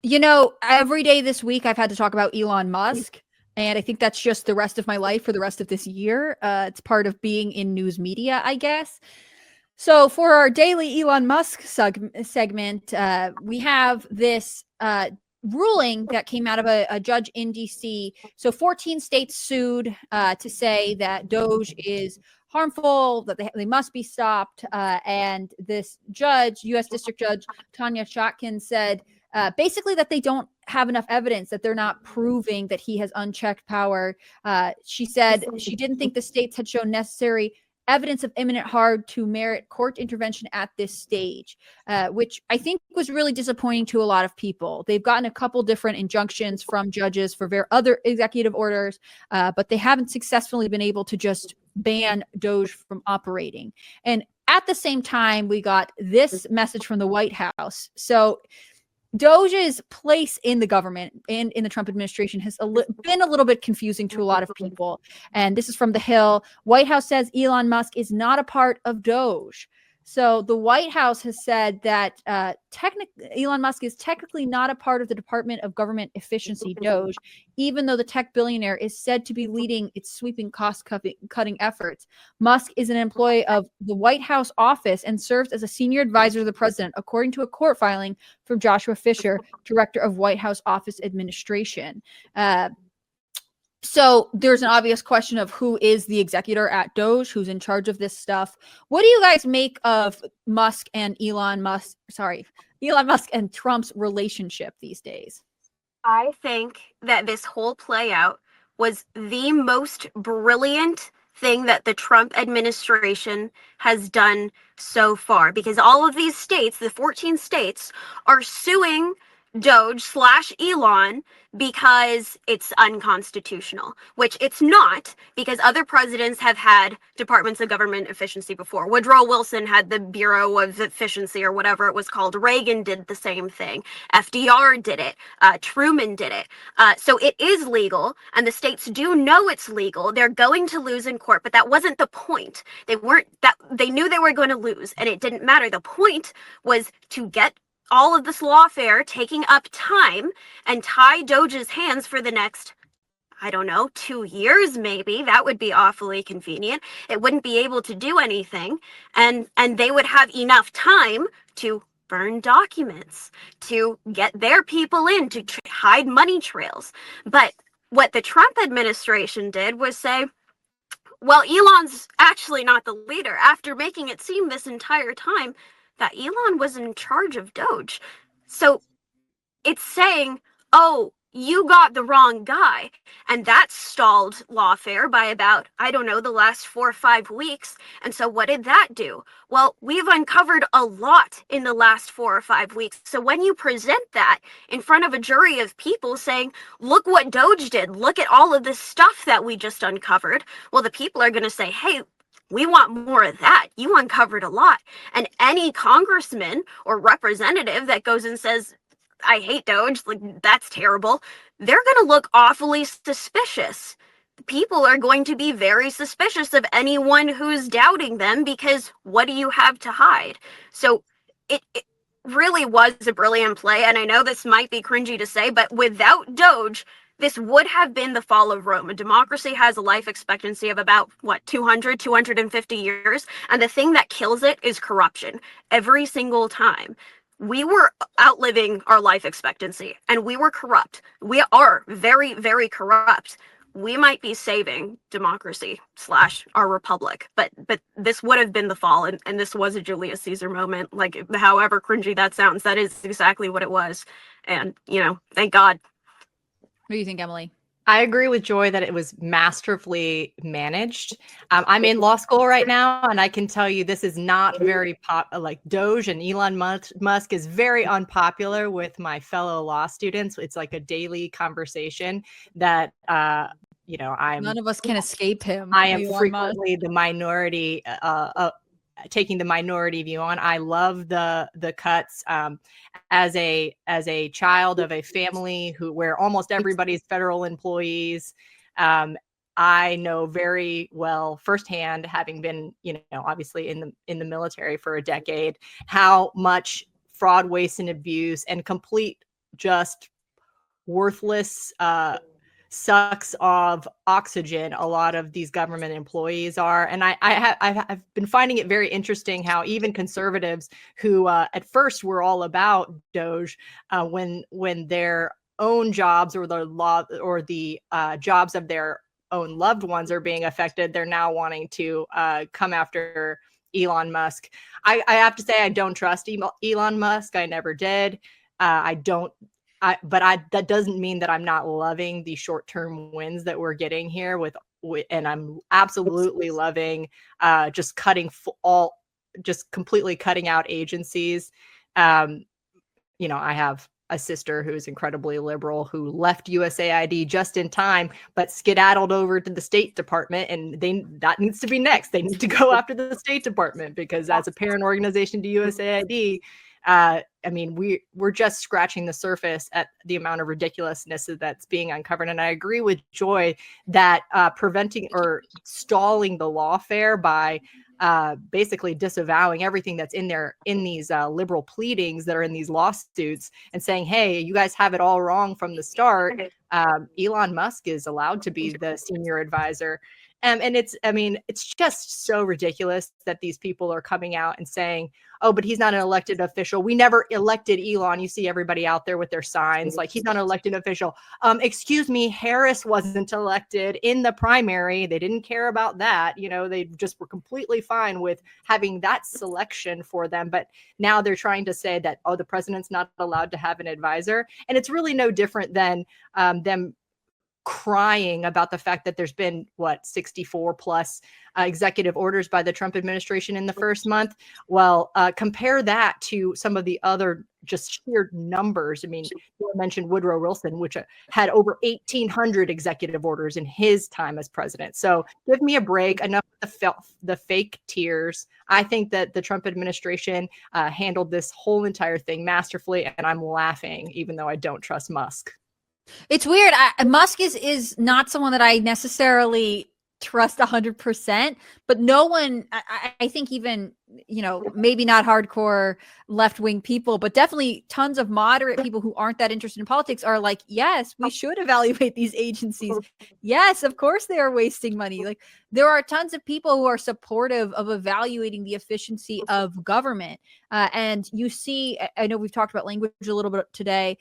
Every day this week I've had to talk about Elon Musk, and I think that's just the rest of my life for the rest of this year. It's part of being in news media, I guess. So for our daily Elon Musk segment, we have this ruling that came out of a judge in DC. So 14 states sued to say that DOGE is harmful, that they must be stopped. And this judge, U.S. District Judge Tanya Chutkan, said basically that they don't have enough evidence, that they're not proving that he has unchecked power. She said she didn't think the states had shown necessary evidence of imminent harm to merit court intervention at this stage, which I think was really disappointing to a lot of people. They've gotten a couple different injunctions from judges for other executive orders, but they haven't successfully been able to just ban DOGE from operating. And at the same time, we got this message from the White House. So DOGE's place in the government and in the Trump administration has been a little bit confusing to a lot of people. And this is from The Hill. White House says Elon Musk is not a part of DOGE. So the White House has said that Elon Musk is technically not a part of the Department of Government Efficiency, DOGE, even though the tech billionaire is said to be leading its sweeping cost-cutting efforts. Musk is an employee of the White House office and serves as a senior advisor to the president, according to a court filing from Joshua Fisher, director of White House Office Administration. So there's an obvious question of who is the executor at DOGE, who's in charge of this stuff. What do you guys make of Elon Musk and Trump's relationship these days? I think that this whole play out was the most brilliant thing that the Trump administration has done so far, because all of these states, the 14 states, are suing DOGE/Elon because it's unconstitutional, which it's not, because other presidents have had departments of government efficiency before. Woodrow Wilson had the Bureau of Efficiency or whatever it was called. Reagan did the same thing. FDR did it. Truman did it. So it is legal, and the states do know it's legal. They're going to lose in court, but that wasn't the point. They knew they were going to lose, and it didn't matter. The point was to get all of this lawfare taking up time and tie DOGE's hands for the next, 2 years maybe. That would be awfully convenient. It wouldn't be able to do anything, and they would have enough time to burn documents, to get their people in, to hide money trails. But what the Trump administration did was say, well, Elon's actually not the leader, after making it seem this entire time that Elon was in charge of DOGE. So it's saying, oh, you got the wrong guy. And that stalled lawfare by about, the last 4 or 5 weeks. And so what did that do? Well, we've uncovered a lot in the last 4 or 5 weeks. So when you present that in front of a jury of people saying, look what DOGE did, look at all of this stuff that we just uncovered, well, the people are going to say, hey, we want more of that. You uncovered a lot. And any congressman or representative that goes and says, I hate DOGE, that's terrible, they're going to look awfully suspicious. People are going to be very suspicious of anyone who's doubting them, because what do you have to hide? So it really was a brilliant play. And I know this might be cringy to say, but without DOGE, this would have been the fall of Rome. A democracy has a life expectancy of about, 250 years. And the thing that kills it is corruption. Every single time. We were outliving our life expectancy, and we were corrupt. We are very, very corrupt. We might be saving democracy / our republic, but this would have been the fall, and this was a Julius Caesar moment. However cringy that sounds, that is exactly what it was. And, thank God. What do you think, Emily? I agree with Joy that it was masterfully managed. I'm in law school right now, and I can tell you this is not very DOGE and Elon Musk is very unpopular with my fellow law students. It's like a daily conversation that, none of us can escape him. I am frequently the minority, taking the minority view on. I love the cuts. As a child of a family where almost everybody's federal employees, I know very well firsthand, having been, obviously in the military for a decade, how much fraud, waste, and abuse and complete just worthless sucks of oxygen a lot of these government employees are. And I've been finding it very interesting how even conservatives who at first were all about DOGE, when their own jobs or the law or the jobs of their own loved ones are being affected, they're now wanting to come after Elon Musk. I have to say, I don't trust Elon Musk. I never did. That doesn't mean that I'm not loving the short-term wins that we're getting here and I'm absolutely loving just completely cutting out agencies. I have a sister who's incredibly liberal who left USAID just in time, but skedaddled over to the State Department, and that needs to be next. They need to go after the State Department because as a parent organization to USAID, we're just scratching the surface at the amount of ridiculousness that's being uncovered. And I agree with Joy that preventing or stalling the lawfare by basically disavowing everything that's in these liberal pleadings that are in these lawsuits and saying, hey, you guys have it all wrong from the start. Elon Musk is allowed to be the senior advisor. And it's just so ridiculous that these people are coming out and saying, oh, but he's not an elected official. We never elected Elon. You see everybody out there with their signs like he's not an elected official. Excuse me, Harris wasn't elected in the primary. They didn't care about that. They just were completely fine with having that selection for them. But now they're trying to say that, oh, the president's not allowed to have an advisor. And it's really no different than them crying about the fact that there's been 64 plus executive orders by the Trump administration in the first month. Well, compare that to some of the other just sheer numbers. I mean, you mentioned Woodrow Wilson, which had over 1,800 executive orders in his time as president. So give me a break. Enough of the fake tears. I think that the Trump administration handled this whole entire thing masterfully, and I'm laughing, even though I don't trust Musk. It's weird. Musk is not someone that I necessarily trust 100%, but no one, I think even, maybe not hardcore left-wing people, but definitely tons of moderate people who aren't that interested in politics are like, yes, we should evaluate these agencies. Yes, of course they are wasting money. Like there are tons of people who are supportive of evaluating the efficiency of government. And you see, I know we've talked about language a little bit today,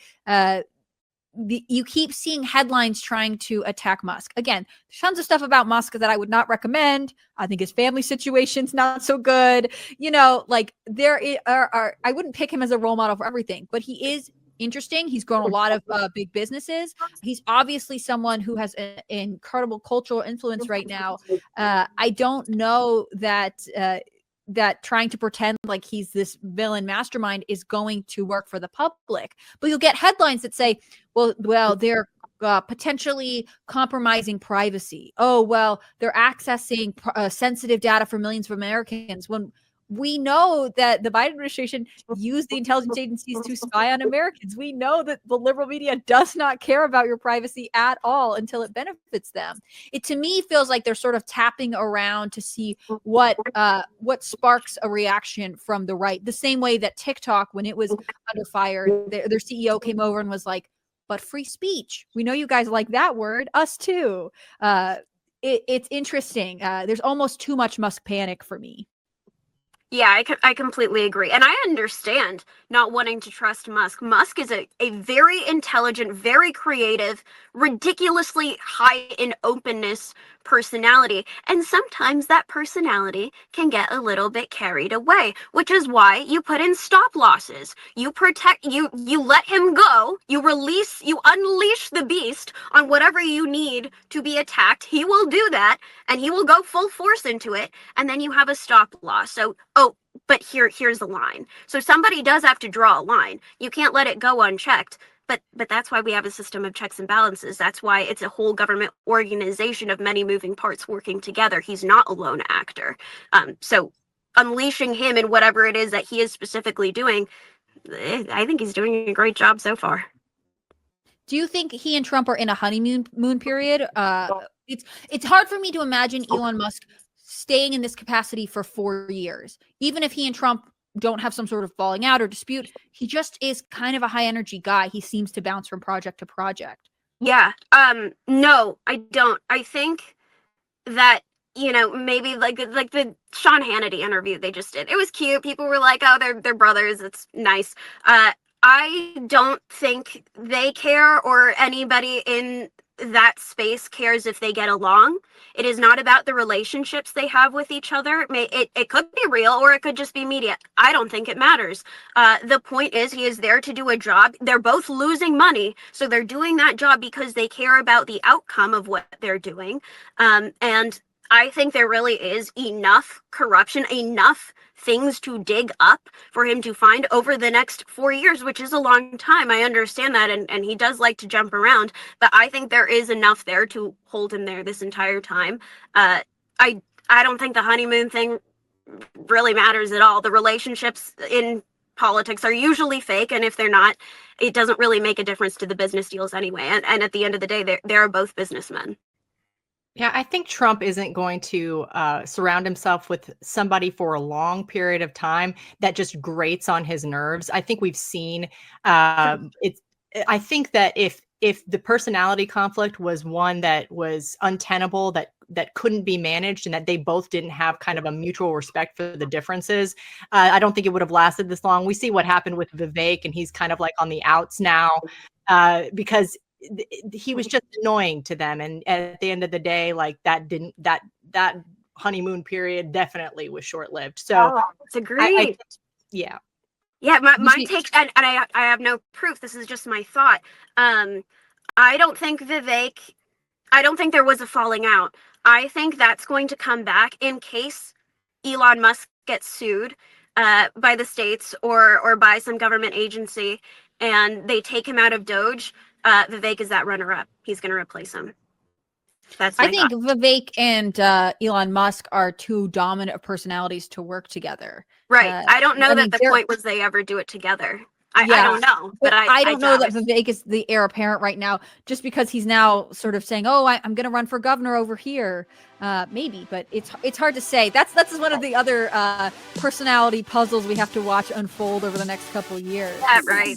you keep seeing headlines trying to attack Musk. Again, there's tons of stuff about Musk that I would not recommend. I think his family situation's not so good. There are I wouldn't pick him as a role model for everything, but he is interesting. He's grown a lot of big businesses. He's obviously someone who has an incredible cultural influence right now. I don't know that trying to pretend like he's this villain mastermind is going to work for the public. But you'll get headlines that say, well, they're potentially compromising privacy. Oh, well, they're accessing sensitive data for millions of Americans, when we know that the Biden administration used the intelligence agencies to spy on Americans. We know that the liberal media does not care about your privacy at all until it benefits them. It, to me, feels like they're sort of tapping around to see what sparks a reaction from the right. The same way that TikTok, when it was under fire, their CEO came over and was like, but free speech. We know you guys like that word. Us too. It's interesting. There's almost too much Musk panic for me. Yeah, I completely agree. And I understand not wanting to trust Musk. Musk is a very intelligent, very creative, ridiculously high in openness personality. And sometimes that personality can get a little bit carried away, which is why you put in stop losses. You protect, you let him go, you unleash the beast on whatever you need to be attacked. He will do that, and he will go full force into it. And then you have a stop loss. So, but here's the line. So somebody does have to draw a line. You can't let it go unchecked. But that's why we have a system of checks and balances. That's why it's a whole government organization of many moving parts working together. He's not a lone actor. So unleashing him in whatever it is that he is specifically doing, I think he's doing a great job so far. Do you think he and Trump are in a honeymoon period? It's hard for me to imagine Elon Musk staying in this capacity for 4 years. Even if he and Trump don't have some sort of falling out or dispute. He just is kind of a high energy guy. He seems to bounce from project to project. Yeah. No, I don't. I think that, maybe like the Sean Hannity interview they just did. It was cute. People were like, "Oh, they're brothers. It's nice." I don't think they care, or anybody in that space cares if they get along. It is not about the relationships they have with each other. It could be real, or it could just be media. I don't think it matters. The point is, he is there to do a job. They're both losing money, so they're doing that job because they care about the outcome of what they're doing. And I think there really is enough corruption, enough things to dig up for him to find over the next 4 years, which is a long time. I understand that, and he does like to jump around, but I think there is enough there to hold him there this entire time. I don't think the honeymoon thing really matters at all. The relationships in politics are usually fake, and if they're not, it doesn't really make a difference to the business deals anyway. And at the end of the day, they're both businessmen. Yeah, I think Trump isn't going to surround himself with somebody for a long period of time that just grates on his nerves. I think we've seen it's. I think that if the personality conflict was one that was untenable, that couldn't be managed, and that they both didn't have kind of a mutual respect for the differences, I don't think it would have lasted this long. We see what happened with Vivek, and he's kind of like on the outs now because he was just annoying to them, and at the end of the day, like that honeymoon period definitely was short-lived. So it's agreed. Yeah, my take, and I have no proof, this is just my thought. I don't think there was a falling out. I think that's going to come back in case Elon Musk gets sued by the states or by some government agency, and they take him out of DOGE. Vivek is that runner-up. He's going to replace him. I think Vivek and Elon Musk are too dominant of personalities to work together. Right. I don't know that the point was they ever do it together. I don't know. But I don't know that Vivek is the heir apparent right now, just because he's now sort of saying, "Oh, I'm going to run for governor over here." Maybe, but it's hard to say. That's one of the other personality puzzles we have to watch unfold over the next couple of years. Yeah, right.